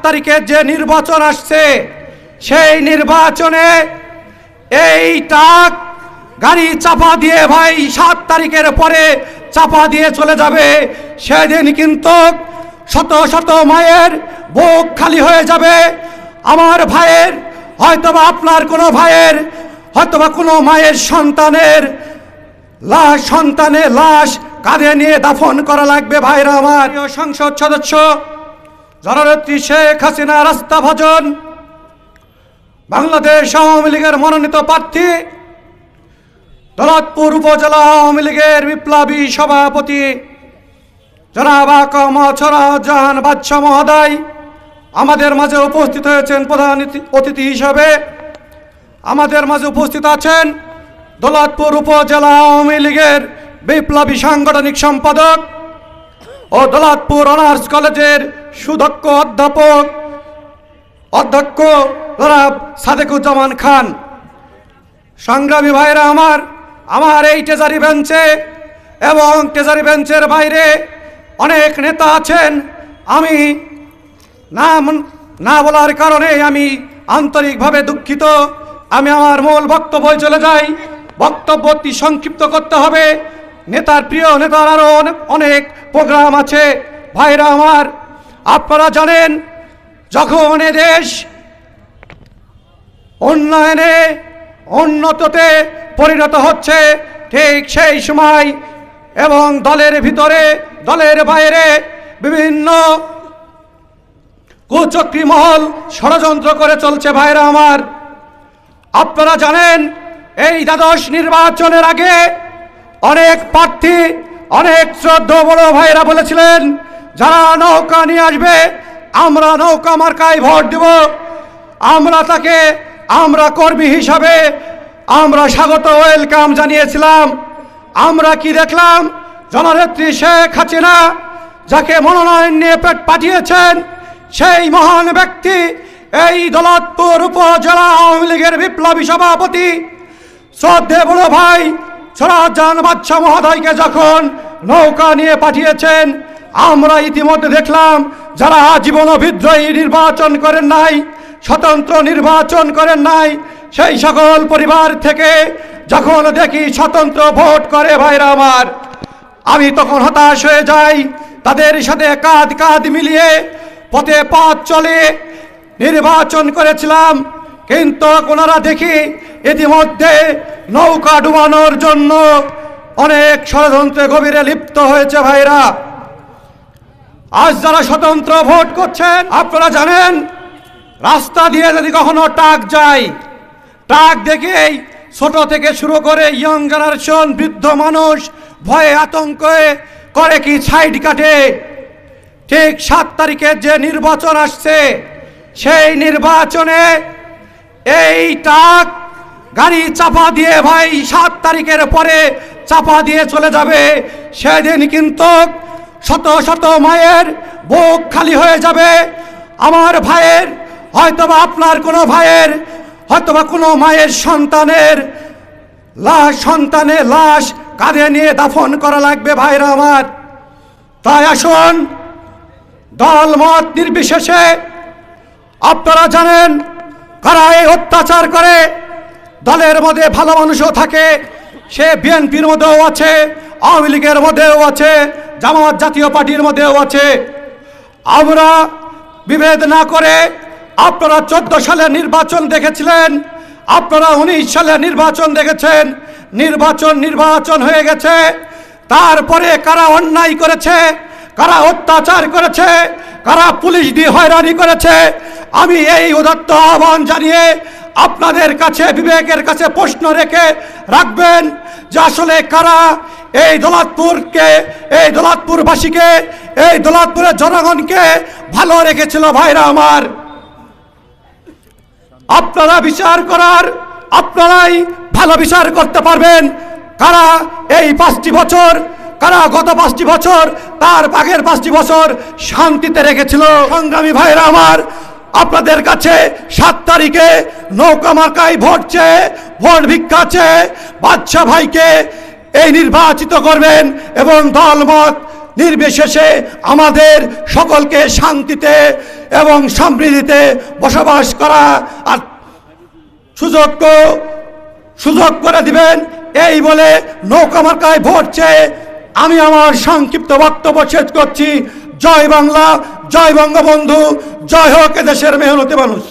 তারিখে যে নির্বাচন আসছে সেই নির্বাচনে এই টাক গাড়ি চাপা দিয়ে ভাই 7 তারিখের পরে চাপা দিয়ে চলে যাবে। সেদিন কিন্তু শত শত মায়ের বুক খালি হয়ে যাবে। আমার ভাইয়ের হয়তোবা আপনার কোনো ভাইয়ের হয়তোবা কোনো মায়ের সন্তানের লাশ কাঁধে নিয়ে দাফন করা লাগবে। ভাইরা আমার, সংসদ সদস্য জননেত্রী শেখ হাসিনা রাস্তাভাজন, বাংলাদেশ আওয়ামী লীগের মনোনীত প্রার্থী, দৌলতপুর উপজেলা আওয়ামী লীগের বিপ্লবী সভাপতি জনাব জাহান বাদশা মহোদয় আমাদের মাঝে উপস্থিত হয়েছেন। প্রধান অতিথি হিসাবে আমাদের মাঝে উপস্থিত আছেন দৌলতপুর উপজেলা আওয়ামী লীগের বিপ্লবী সাংগঠনিক সম্পাদক ও দৌলতপুর অনার্স কলেজের সুদক্ষ অধ্যক্ষ জনাব সাদেকুজ্জামান খান। সংগ্রামী ভাইরা আমার এই ট্রেজারি বেঞ্চে এবং ট্রেজারি বেঞ্চের বাইরে অনেক নেতা আছেন। আমি নাম না বলার কারণে আমি আন্তরিকভাবে দুঃখিত। আমি আমার মূল বক্তব্যে চলে যাই। বক্তব্যটি সংক্ষিপ্ত করতে হবে। প্রিয় নেতার আরও অনেক প্রোগ্রাম আছে। ভাইরা আমার, আপনারা জানেন যখন দেশ উন্নয়নে উন্নততে পরিণত হচ্ছে ঠিক সেই সময় এবং দলের ভিতরে দলের বাইরে বিভিন্ন কুচক্রী মহল ষড়যন্ত্র করে চলছে। ভাইরা আমার, আপনারা জানেন এই দ্বাদশ নির্বাচনের আগে অনেক প্রার্থী অনেক শ্রদ্ধেয় বড় ভাইরা বলেছিলেন যারা নৌকা নিয়ে আসবে আমরা নৌকা মার্কায় ভোট দেব। আমরা কর্মী হিসাবে আমরা স্বাগত ওয়েলকাম জানিয়েছিলাম। আমরা কি দেখলাম? জননেত্রী শেখ হাসিনা যাকে মনোনয়ন নিয়ে পাঠিয়েছেন সেই মহান ব্যক্তি এই দৌলতপুর উপজেলা আওয়ামী লীগের বিপ্লবী সভাপতি শ্রদ্ধেয় বড় ভাই জাহান বাদশা মহোদয়কে যখন নৌকা নিয়ে পাঠিয়েছেন, আমরা ইতিমধ্যে দেখলাম যারা জীবন বিদ্রোহী নির্বাচন করেন নাই, স্বতন্ত্র নির্বাচন করেন নাই, সেই সকল পরিবার থেকে যখন দেখি স্বতন্ত্র ভোট করে ভাইরা আমার, আমি তখন হতাশ হয়ে যাই। তাদের সাথে কাঁধ মিলিয়ে পথে পথ চলে নির্বাচন করেছিলাম, কিন্তু ওনারা দেখি ইতিমধ্যে নৌকা ডুবানোর জন্য অনেক ষড়যন্ত্রে গভীরে লিপ্ত হয়েছে। ভাইরা, আজ যারা স্বতন্ত্র ভোট করছেন আপনারা জানেন রাস্তা দিয়ে যদি কখনো ট্রাক যায়, ট্রাক দেখেই ছোট থেকে শুরু করে ইয়ং জেনারেশন বৃদ্ধ মানুষ ভয়ে আতঙ্কে করে কি সাইড কাটে। ঠিক 7 তারিখে যে নির্বাচন আসছে সেই নির্বাচনে এই ট্রাক গাড়ি চাপা দিয়ে ভাই 7 তারিখের পরে চাপা দিয়ে চলে যাবে। সেদিন কিন্তু শত শত মায়ের বুক খালি হয়ে যাবে। আমার ভাইয়ের হয়তোবা আপনার কোনো ভাইয়ের হয়তোবা কোনো মায়ের সন্তানের লাশ কাঁধে নিয়ে দাফন করা লাগবে। ভাইরা আমার, তাই আসুন দল মত নির্বিশেষে, আপনারা জানেন কারা এই অত্যাচার করে। দলের মধ্যে ভালো মানুষও থাকে, সে বিএনপির মধ্যেও আছে, আওয়ামী লীগের মধ্যেও আছে, জামাত জাতীয় পার্টির মধ্যেও আছে। আমরা বিভেদ না করে, আপনারা 14 সালে নির্বাচন দেখেছিলেন, আপনারা 19 সালে নির্বাচন দেখেছেন, নির্বাচন হয়ে গেছে। তারপরে কারা অন্যায় করেছে, কারা অত্যাচার করেছে, কারা পুলিশ দিয়ে হয়রানি করেছে, আমি এই উদাত্ত আহ্বান জানিয়ে আপনাদের কাছে বিবেকের কাছে প্রশ্ন রেখে রাখবেন যে আসলে কারা এই দৌলতপুরকে, এই দৌলতপুরবাসীকে, এই দৌলতপুরের জনগণকে ভালো রেখেছিল। ভাইরা আমার, আপনারা বিচার করার, আপনারাই ভালো বিচার করতে পারবেন কারা এই 5টি বছর, কারা গত 5টি বছর তার আগের 5টি বছর শান্তিতে রেখেছিল। সংগ্রামী ভাইরা আমার, আপনাদের কাছে 7 তারিখে নৌকা মার্কায় ভোট চেয়ে, ভোট ভিক্ষা চেয়ে বাদশা ভাইকে এই নির্বাচিত করবেন এবং দলমত নির্বিশেষে আমাদের সকলকে শান্তিতে এবং সমৃদ্ধিতে বসবাস করা আর সুযোগ করে দিবেন এই বলে নৌকা মার্কায় ভোট চেয়ে আমি আমার সংক্ষিপ্ত বক্তব্য শেষ করছি। জয় বাংলা, জয় বঙ্গবন্ধু, জয় হোক এদেশের মেহনতি মানুষ।